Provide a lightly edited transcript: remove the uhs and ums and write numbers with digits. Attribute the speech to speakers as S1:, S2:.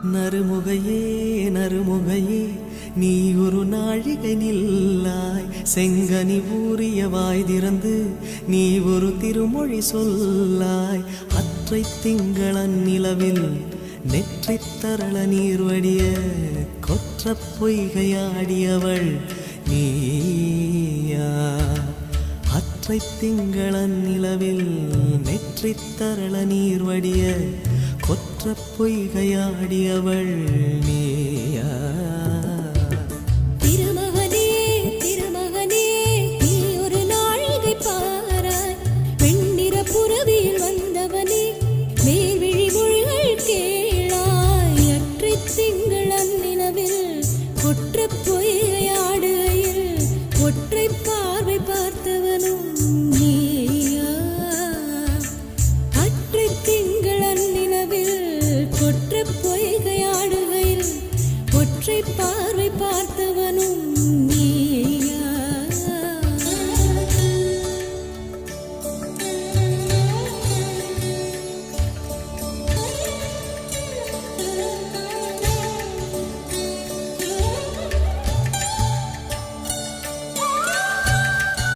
S1: நறுமுகையே நறுமுகையே நீ ஒரு நாழிகை நில்லாய், செங்கனி ஊறிய வாய் திறந்து நீ ஒரு திருமொழி சொல்லாய். அற்றை திங்களன் நிலவில் நெற்றி தரள நீர் வடிய கொற்ற பொய்கையாடியவள் நீயா. அற்றை திங்களன் நிலவில் நெற்றி தரள நீர் வடிய கொற்ற பொய்கையாடியவள் நீயா.
S2: திருமகனே திருமகனே நீ ஒரு நாழிகை பாராய், வெண்ணிற புறவியில் வந்தவனே மேல்விழி மொழிகள் கேளாய். அற்றை திங்களன் நிலவில் கொற்ற பொய்கையாடுகையில் ஒற்றை பார்வை பார்த்தவனும் நீயா. அற்றை திங்களன் நிலவில் கொற்ற பொய்கையாடுகையில் ஒற்றை பார்வை பார்த்தவனும்